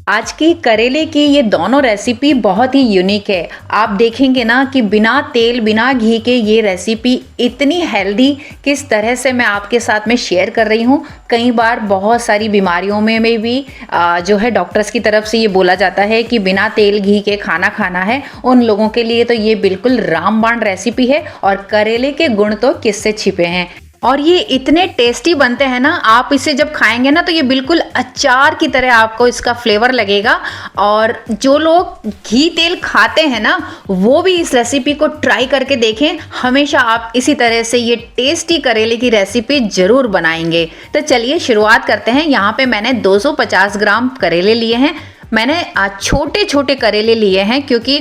आज की करेले की ये दोनों रेसिपी बहुत ही यूनिक है। आप देखेंगे ना कि बिना तेल बिना घी के ये रेसिपी इतनी हेल्दी किस तरह से मैं आपके साथ में शेयर कर रही हूँ। कई बार बहुत सारी बीमारियों में भी जो है डॉक्टर्स की तरफ से ये बोला जाता है कि बिना तेल घी के खाना खाना है। उन लोगों के लिए तो ये बिल्कुल रामबाण रेसिपी है और करेले के गुण तो किससे छिपे हैं। और ये इतने टेस्टी बनते हैं ना, आप इसे जब खाएंगे ना तो ये बिल्कुल अचार की तरह आपको इसका फ्लेवर लगेगा। और जो लोग घी तेल खाते हैं ना वो भी इस रेसिपी को ट्राई करके देखें। हमेशा आप इसी तरह से ये टेस्टी करेले की रेसिपी जरूर बनाएंगे। तो चलिए शुरुआत करते हैं। यहाँ पे मैंने 250 ग्राम करेले लिए हैं। मैंने छोटे छोटे करेले लिए हैं क्योंकि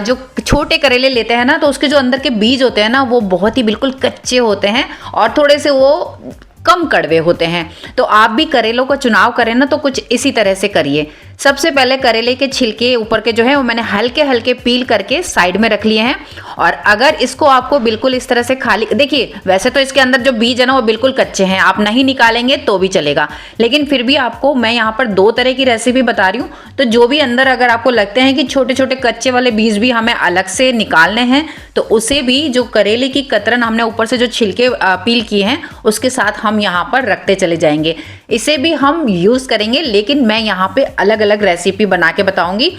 जो छोटे करेले लेते हैं ना तो उसके जो अंदर के बीज होते हैं ना वो बहुत ही बिल्कुल कच्चे होते हैं और थोड़े से वो कम कड़वे होते हैं। तो आप भी करेलों का चुनाव करें ना तो कुछ इसी तरह से करिए। सबसे पहले करेले के छिलके ऊपर के जो है वो मैंने हल्के हल्के पील करके साइड में रख लिए हैं। और अगर इसको आपको बिल्कुल इस तरह से खाली, देखिए वैसे तो इसके अंदर जो बीज है ना वो बिल्कुल कच्चे हैं, आप नहीं निकालेंगे तो भी चलेगा, लेकिन फिर भी आपको मैं यहाँ पर 2 तरह की रेसिपी बता रही हूँ। तो जो भी अंदर अगर आपको लगते हैं कि छोटे छोटे कच्चे वाले बीज भी हमें अलग से निकालने हैं तो उसे भी, जो करेले की कतरन हमने ऊपर से जो छिलके पील किए हैं उसके साथ हम यहाँ पर रखते चले जाएंगे। इसे भी हम यूज करेंगे, लेकिन मैं यहाँ पे अलग अलग रेसिपी बना के बताऊंगी।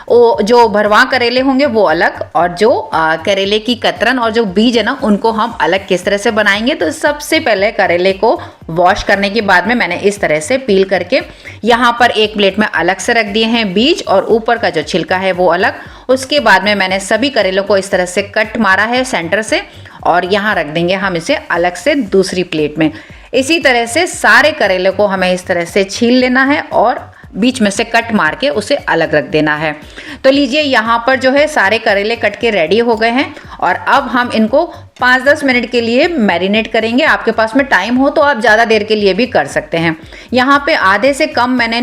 जो भरवा करेले होंगे वो अलग, और जो करेले की कतरन और जो बीज है ना उनको हम अलग किस तरह से बनाएंगे। तो सबसे पहले करेले को वॉश करने के बाद में मैंने इस तरह से पील करके यहाँ पर एक प्लेट में अलग से रख दिए हैं बीज, और ऊपर का जो छिलका है वो अलग। उसके बाद में मैंने सभी करेलों को इस तरह से कट मारा है सेंटर से, और यहाँ रख देंगे हम इसे अलग से दूसरी प्लेट में। इसी तरह से सारे करेले को हमें इस तरह से छील लेना है और बीच में से कट मार के उसे अलग रख देना है। तो लीजिए यहाँ पर जो है सारे करेले कट के रेडी हो गए हैं, और अब हम इनको 5-10 मिनट के लिए मैरिनेट करेंगे। आपके पास में टाइम हो तो आप ज़्यादा देर के लिए भी कर सकते हैं। यहाँ पे आधे से कम मैंने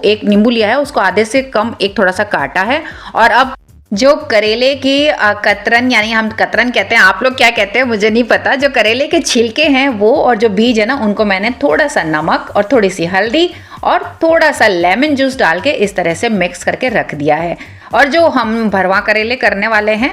एक नींबू लिया है, उसको आधे से कम एक थोड़ा सा काटा है। और अब जो करेले की कतरन, यानी हम कतरन कहते हैं, आप लोग क्या कहते हैं मुझे नहीं पता, जो करेले के छिलके हैं वो और जो बीज है ना उनको मैंने थोड़ा सा नमक और थोड़ी सी हल्दी और थोड़ा सा लेमन जूस डाल के इस तरह से मिक्स करके रख दिया है। और जो हम भरवा करेले करने वाले हैं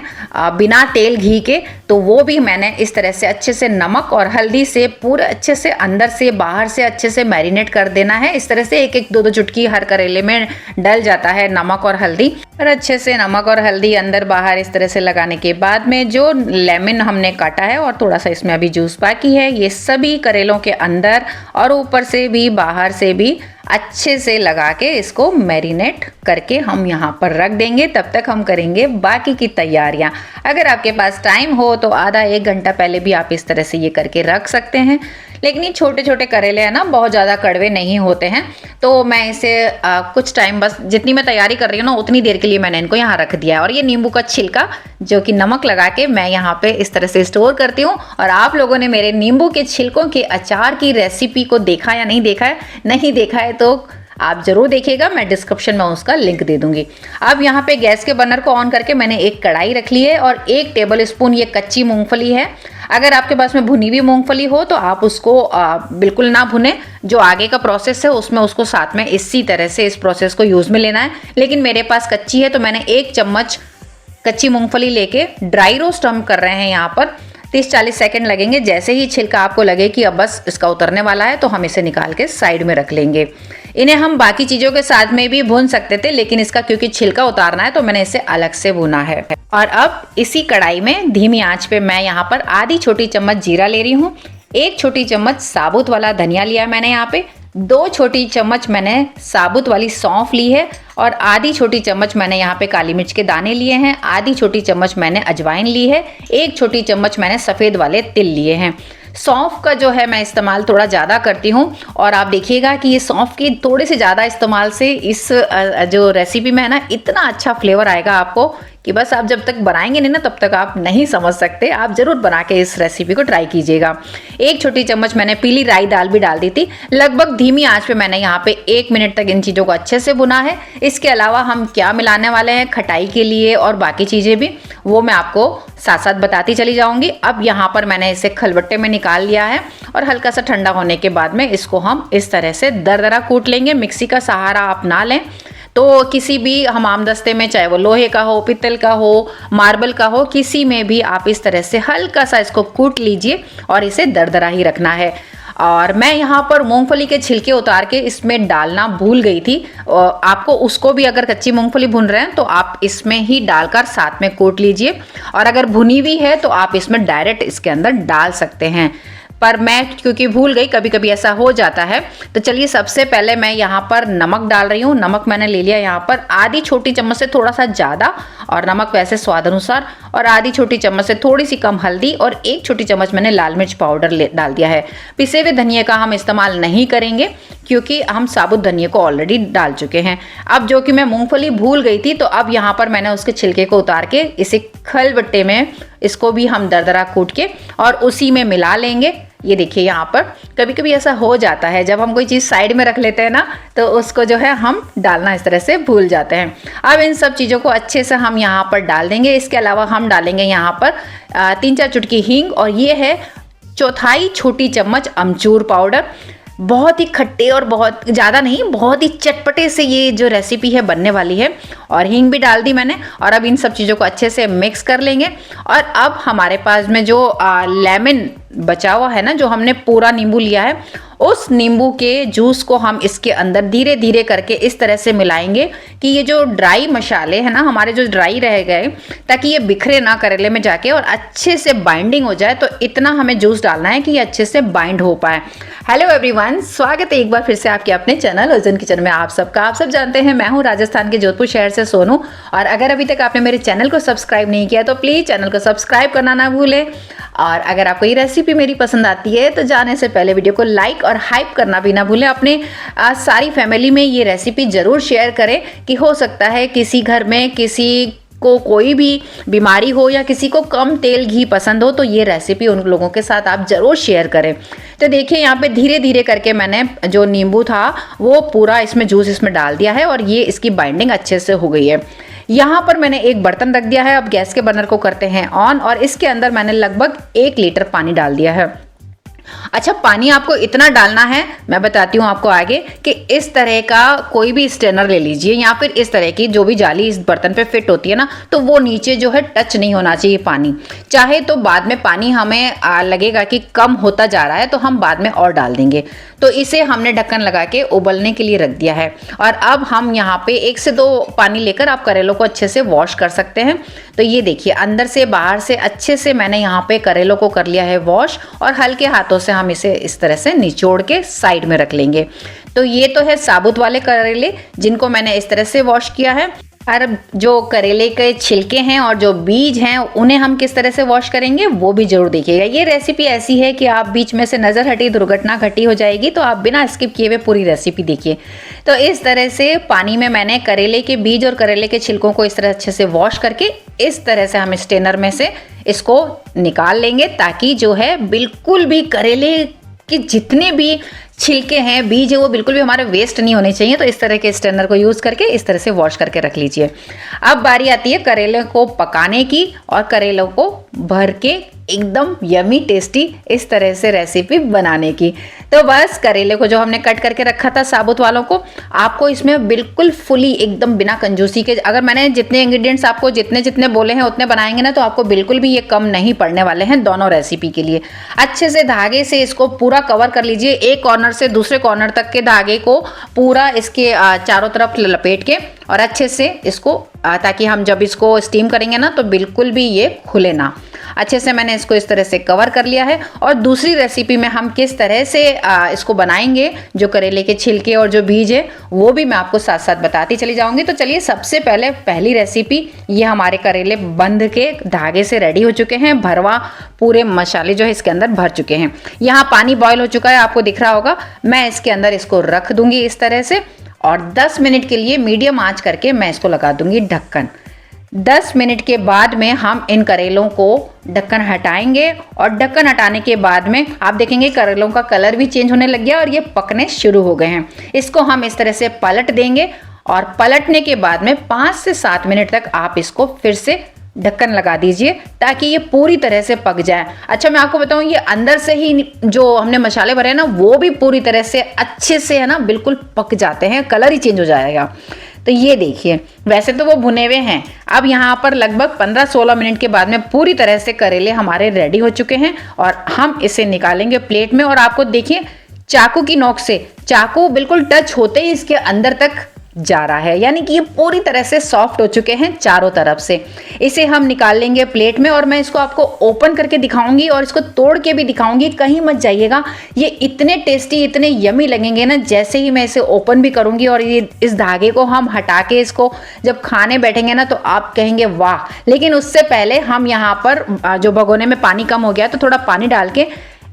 बिना तेल घी के, तो वो भी मैंने इस तरह से अच्छे से नमक और हल्दी से पूरे अच्छे से अंदर से बाहर से अच्छे से मैरिनेट कर देना है। इस तरह से 1-1 2-2 चुटकी हर करेले में डल जाता है नमक और हल्दी। और अच्छे से नमक और हल्दी अंदर बाहर इस तरह से लगाने के बाद में जो लेमन हमने काटा है और थोड़ा सा इसमें अभी जूस बाकी है, ये सभी करेलों के अंदर और ऊपर से भी बाहर से भी अच्छे से लगा के इसको मैरिनेट करके हम यहाँ पर रख देंगे। तब तक हम करेंगे बाकी की तैयारियाँ। अगर आपके पास टाइम हो तो आधा 1 घंटा पहले भी आप इस तरह से ये करके रख सकते हैं। लेकिन ये छोटे छोटे करेले हैं ना, बहुत ज़्यादा कड़वे नहीं होते हैं, तो मैं इसे कुछ टाइम, बस जितनी मैं तैयारी कर रही हूँ ना उतनी देर के लिए मैंने इनको यहाँ रख दिया है। और ये नींबू का छिलका जो कि नमक लगा के मैं यहाँ पे इस तरह से स्टोर करती हूँ। और आप लोगों ने मेरे नींबू के छिलकों के अचार की रेसिपी को देखा या नहीं देखा है, नहीं देखा है तो आप जरूर देखिएगा, मैं डिस्क्रिप्शन में उसका लिंक दे दूंगी। अब यहाँ पे गैस के बर्नर को ऑन करके मैंने एक कढ़ाई रख ली है और 1 टेबल स्पून ये कच्ची मूंगफली है। अगर आपके पास में भुनी हुई मूंगफली हो तो आप उसको बिल्कुल ना भुने, जो आगे का प्रोसेस है उसमें उसको साथ में इसी तरह से इस प्रोसेस को यूज में लेना है। लेकिन मेरे पास कच्ची है तो मैंने 1 चम्मच कच्ची मूंगफली लेके ड्राई रोस्ट हम कर रहे हैं। यहाँ पर 30-40 सेकंड लगेंगे। जैसे ही छिलका आपको लगे कि अब बस इसका उतरने वाला है तो हम इसे निकाल के साइड में रख लेंगे। इन्हें हम बाकी चीजों के साथ में भी भून सकते थे, लेकिन इसका क्योंकि छिलका उतारना है तो मैंने इसे अलग से भुना है। और अब इसी कढ़ाई में धीमी आंच पे मैं यहाँ पर आधी छोटी चम्मच जीरा ले रही हूँ, 1 छोटी चम्मच साबुत वाला धनिया लिया है मैंने यहाँ पे, 2 छोटी चम्मच मैंने साबुत वाली सौंफ ली है, और आधी छोटी चम्मच मैंने यहाँ पे काली मिर्च के दाने लिए हैं, आधी छोटी चम्मच मैंने अजवाइन ली है, 1 छोटी चम्मच मैंने सफ़ेद वाले तिल लिए हैं। सौंफ का जो है मैं इस्तेमाल थोड़ा ज़्यादा करती हूँ, और आप देखिएगा कि ये सौंफ की थोड़े से ज़्यादा इस्तेमाल से इस जो रेसिपी में है ना इतना अच्छा फ्लेवर आएगा आपको कि बस आप जब तक बनाएंगे नहीं ना तब तक आप नहीं समझ सकते। आप जरूर बना के इस रेसिपी को ट्राई कीजिएगा। 1 छोटी चम्मच मैंने पीली राई दाल भी डाल दी थी। लगभग धीमी आंच पे मैंने यहाँ पे 1 मिनट तक इन चीज़ों को अच्छे से भुना है। इसके अलावा हम क्या मिलाने वाले हैं खटाई के लिए और बाकी चीज़ें भी, वो मैं आपको साथ साथ बताती चली जाऊंगी। अब यहाँ पर मैंने इसे खलबट्टे में निकाल लिया है, और हल्का सा ठंडा होने के बाद में इसको हम इस तरह से दरदरा कूट लेंगे। मिक्सी का सहारा आप ना लें। तो किसी भी हमाम दस्ते में, चाहे वो लोहे का हो, पित्तल का हो, मार्बल का हो, किसी में भी आप इस तरह से हल्का सा इसको कूट लीजिए और इसे दरदरा ही रखना है। और मैं यहाँ पर मूंगफली के छिलके उतार के इसमें डालना भूल गई थी। आपको उसको भी, अगर कच्ची मूंगफली भून रहे हैं तो आप इसमें ही डालकर साथ में कूट लीजिए, और अगर भुनी हुई है तो आप इसमें डायरेक्ट इसके अंदर डाल सकते हैं। पर मैं क्योंकि भूल गई, कभी कभी ऐसा हो जाता है। तो चलिए सबसे पहले मैं यहाँ पर नमक डाल रही हूँ। नमक मैंने ले लिया यहाँ पर आधी छोटी चम्मच से थोड़ा सा ज़्यादा, और नमक वैसे स्वाद अनुसार, और आधी छोटी चम्मच से थोड़ी सी कम हल्दी, और 1 छोटी चम्मच मैंने लाल मिर्च पाउडर डाल दिया है। पिसे हुए धनिया का हम इस्तेमाल नहीं करेंगे क्योंकि हम साबुत धनिया को ऑलरेडी डाल चुके हैं। अब जो कि मैं मूंगफली भूल गई थी, तो अब यहाँ पर मैंने उसके छिलके को उतार के इसे खलबट्टे में, इसको भी हम दरदरा कूट के और उसी में मिला लेंगे। ये देखिए यहाँ पर कभी कभी ऐसा हो जाता है, जब हम कोई चीज़ साइड में रख लेते हैं ना, तो उसको जो है हम डालना इस तरह से भूल जाते हैं। अब इन सब चीज़ों को अच्छे से हम यहाँ पर डाल देंगे। इसके अलावा हम डालेंगे यहाँ पर 3-4 चुटकी हींग, और ये है 1/4 छोटी चम्मच अमचूर पाउडर। बहुत ही खट्टे और बहुत ज़्यादा नहीं, बहुत ही चटपटे से ये जो रेसिपी है बनने वाली है। और हींग भी डाल दी मैंने, और अब इन सब चीज़ों को अच्छे से मिक्स कर लेंगे। और अब हमारे पास में जो लेमन बचा हुआ है ना, जो हमने पूरा नींबू लिया है, उस नींबू के जूस को हम इसके अंदर धीरे धीरे करके इस तरह से मिलाएंगे कि ये जो ड्राई मसाले हैं ना हमारे, जो ड्राई रह गए, ताकि ये बिखरे ना करेले में जाके और अच्छे से बाइंडिंग हो जाए। तो इतना हमें जूस डालना है कि ये अच्छे से बाइंड हो पाए। हेलो एवरीवन, स्वागत है एक बार फिर से आपके अपने चैनल ओजन किचन में आप सबका। आप सब जानते हैं मैं हूँ राजस्थान के जोधपुर शहर से सोनू, और अगर अभी तक आपने मेरे चैनल को सब्सक्राइब नहीं किया तो प्लीज़ चैनल को सब्सक्राइब करना ना भूलें। और अगर आपको ये रेसिपी मेरी पसंद आती है तो जाने से पहले वीडियो को लाइक और हाइप करना भी ना भूलें। अपने सारी फैमिली में ये रेसिपी ज़रूर शेयर करें, कि हो सकता है किसी घर में किसी को कोई भी बीमारी हो या किसी को कम तेल घी पसंद हो, तो ये रेसिपी उन लोगों के साथ आप ज़रूर शेयर करें। तो देखिए यहाँ पे धीरे धीरे करके मैंने जो नींबू था वो पूरा इसमें जूस इसमें डाल दिया है, और ये इसकी बाइंडिंग अच्छे से हो गई है। यहाँ पर मैंने एक बर्तन रख दिया है। अब गैस के बर्नर को करते हैं ऑन, और इसके अंदर मैंने लगभग 1 लीटर पानी डाल दिया है। अच्छा, पानी आपको इतना डालना है, मैं बताती हूँ आपको आगे, कि इस तरह का कोई भी स्ट्रेनर ले लीजिए, या फिर इस तरह की जो भी जाली इस बर्तन पे फिट होती है ना, तो वो नीचे जो है टच नहीं होना चाहिए पानी। चाहे तो बाद में पानी हमें लगेगा कि कम होता जा रहा है तो हम बाद में और डाल देंगे। तो इसे हमने ढक्कन लगा के उबलने के लिए रख दिया है। और अब हम यहाँ पे 1 से 2 पानी लेकर आप करेलों को अच्छे से वॉश कर सकते हैं। तो ये देखिए अंदर से बाहर से अच्छे से मैंने यहाँ पे करेलों को कर लिया है वॉश, और हल्के हाथों से हम इसे इस तरह से निचोड़ के साइड में रख लेंगे। तो ये तो है साबुत वाले करेले जिनको मैंने इस तरह से वॉश किया है। और जो करेले के छिलके हैं और जो बीज हैं उन्हें हम किस तरह से वॉश करेंगे वो भी जरूर देखिएगा। ये रेसिपी ऐसी है कि आप बीच में से नज़र हटी दुर्घटना घटी हो जाएगी, तो आप बिना स्किप किए हुए पूरी रेसिपी देखिए। तो इस तरह से पानी में मैंने करेले के बीज और करेले के छिलकों को इस तरह अच्छे से वॉश करके इस तरह से हम स्ट्रेनर में से इसको निकाल लेंगे, ताकि जो है बिल्कुल भी करेले कि जितने भी छिलके हैं, बीज है, वो बिल्कुल भी हमारे वेस्ट नहीं होने चाहिए। तो इस तरह के स्ट्रेनर को यूज़ करके इस तरह से वॉश करके रख लीजिए। अब बारी आती है करेले को पकाने की, और करेलों को भर के एकदम यमी टेस्टी इस तरह से रेसिपी बनाने की। तो बस करेले को जो हमने कट करके रखा था साबुत वालों को, आपको इसमें बिल्कुल फुली एकदम बिना कंजूसी के, अगर मैंने जितने इंग्रेडिएंट्स आपको जितने जितने बोले हैं उतने बनाएंगे ना, तो आपको बिल्कुल भी ये कम नहीं पड़ने वाले हैं दोनों रेसिपी के लिए। अच्छे से धागे से इसको पूरा कवर कर लीजिए, एक कॉर्नर से दूसरे कॉर्नर तक के धागे को पूरा इसके चारों तरफ लपेट के, और अच्छे से इसको ताकि हम जब इसको स्टीम करेंगे ना तो बिल्कुल भी ये खुले ना। अच्छे से मैंने इसको इस तरह से कवर कर लिया है। और दूसरी रेसिपी में हम किस तरह से इसको बनाएंगे, जो करेले के छिलके और जो बीज है वो भी मैं आपको साथ साथ बताती चली जाऊंगी। तो चलिए सबसे पहले पहली रेसिपी, ये हमारे करेले बंध के धागे से रेडी हो चुके हैं, भरवा पूरे मसाले जो है इसके अंदर भर चुके हैं। यहाँ पानी बॉयल हो चुका है, आपको दिख रहा होगा। मैं इसके अंदर इसको रख दूंगी इस तरह से, और 10 मिनट के लिए मीडियम आंच करके मैं इसको लगा दूंगी ढक्कन। 10 मिनट के बाद में हम इन करेलों को ढक्कन हटाएंगे, और ढक्कन हटाने के बाद में आप देखेंगे करेलों का कलर भी चेंज होने लग गया और ये पकने शुरू हो गए हैं। इसको हम इस तरह से पलट देंगे, और पलटने के बाद में 5 से 7 मिनट तक आप इसको फिर से ढक्कन लगा दीजिए, ताकि ये पूरी तरह से पक जाए। अच्छा, मैं आपको बताऊं, ये अंदर से ही जो हमने मसाले भरे हैं ना, वो भी पूरी तरह से अच्छे से है ना बिल्कुल पक जाते हैं, कलर ही चेंज हो जाएगा। तो ये देखिए, वैसे तो वो भुने हुए हैं। अब यहाँ पर लगभग 15-16 मिनट के बाद में पूरी तरह से करेले हमारे रेडी हो चुके हैं और हम इसे निकालेंगे प्लेट में। और आपको देखिए चाकू की नोक से, चाकू बिल्कुल टच होते ही इसके अंदर तक जा रहा है, यानी कि ये पूरी तरह से सॉफ्ट हो चुके हैं चारों तरफ से। इसे हम निकाल लेंगे प्लेट में और मैं इसको आपको ओपन करके दिखाऊंगी और इसको तोड़ के भी दिखाऊंगी, कहीं मत जाइएगा। ये इतने टेस्टी, इतने यमी लगेंगे ना, जैसे ही मैं इसे ओपन भी करूंगी और ये इस धागे को हम हटा के इसको जब खाने बैठेंगे ना तो आप कहेंगे वाह। लेकिन उससे पहले हम यहाँ पर जो भगोने में पानी कम हो गया तो थोड़ा पानी डाल के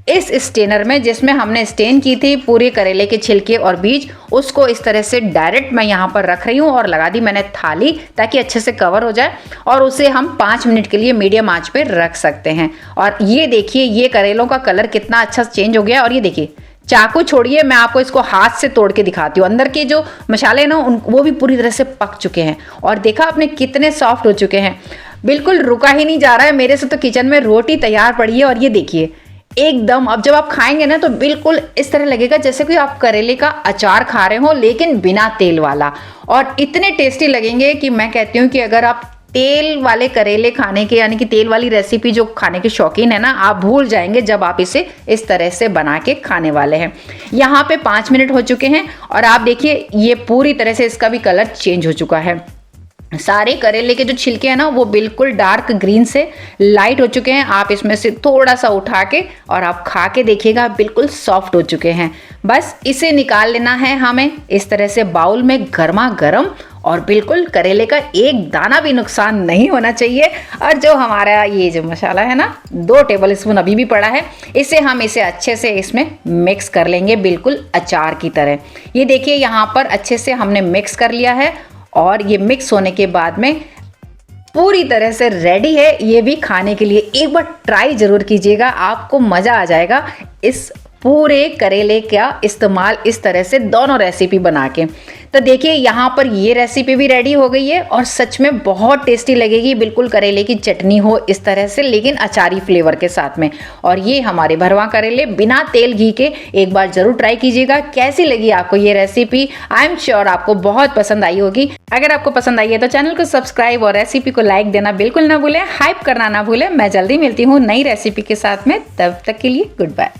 इस स्टेनर में, जिसमें हमने स्टेन की थी पूरे करेले के छिलके और बीज, उसको इस तरह से डायरेक्ट मैं यहाँ पर रख रही हूँ और लगा दी मैंने थाली ताकि अच्छे से कवर हो जाए। और उसे हम 5 मिनट के लिए मीडियम आंच पे रख सकते हैं। और ये देखिए ये करेलों का कलर कितना अच्छा चेंज हो गया। और ये देखिए, चाकू छोड़िए, मैं आपको इसको हाथ से तोड़ के दिखाती हूँ। अंदर के जो मसाले ना वो भी पूरी तरह से पक चुके हैं और देखा आपने कितने सॉफ्ट हो चुके हैं, बिल्कुल रुका ही नहीं जा रहा है मेरे से। तो किचन में रोटी तैयार पड़ी है और ये देखिए एकदम, अब जब आप खाएंगे ना तो बिल्कुल इस तरह लगेगा जैसे कि आप करेले का अचार खा रहे हो, लेकिन बिना तेल वाला। और इतने टेस्टी लगेंगे कि मैं कहती हूँ कि अगर आप तेल वाले करेले खाने के, यानी कि तेल वाली रेसिपी जो खाने के शौकीन है ना, आप भूल जाएंगे जब आप इसे इस तरह से बना के खाने वाले हैं। यहाँ पे 5 मिनट हो चुके हैं और आप देखिए ये पूरी तरह से इसका भी कलर चेंज हो चुका है। सारे करेले के जो छिलके हैं ना वो बिल्कुल डार्क ग्रीन से लाइट हो चुके हैं। आप इसमें से थोड़ा सा उठा के और आप खा के देखिएगा, बिल्कुल सॉफ्ट हो चुके हैं। बस इसे निकाल लेना है हमें इस तरह से बाउल में, गर्मा गर्म, और बिल्कुल करेले का एक दाना भी नुकसान नहीं होना चाहिए। और जो हमारा ये जो मसाला है ना, 2 टेबल स्पून अभी भी पड़ा है, इसे हम इसे अच्छे से इसमें मिक्स कर लेंगे बिल्कुल अचार की तरह। ये देखिए यहाँ पर अच्छे से हमने मिक्स कर लिया है और ये मिक्स होने के बाद में पूरी तरह से रेडी है ये भी खाने के लिए। एक बार ट्राई जरूर कीजिएगा, आपको मज़ा आ जाएगा इस पूरे करेले का इस्तेमाल इस तरह से दोनों रेसिपी बना के। तो देखिए यहाँ पर ये रेसिपी भी रेडी हो गई है और सच में बहुत टेस्टी लगेगी, बिल्कुल करेले की चटनी हो इस तरह से, लेकिन अचारी फ्लेवर के साथ में। और ये हमारे भरवा करेले बिना तेल घी के, एक बार जरूर ट्राई कीजिएगा। कैसी लगी आपको ये रेसिपी? आई एम श्योर आपको बहुत पसंद आई होगी। अगर आपको पसंद आई है तो चैनल को सब्सक्राइब और रेसिपी को लाइक देना बिल्कुल ना भूलें, हाइप करना ना भूलें। मैं जल्दी मिलती हूँ नई रेसिपी के साथ में, तब तक के लिए गुड बाय।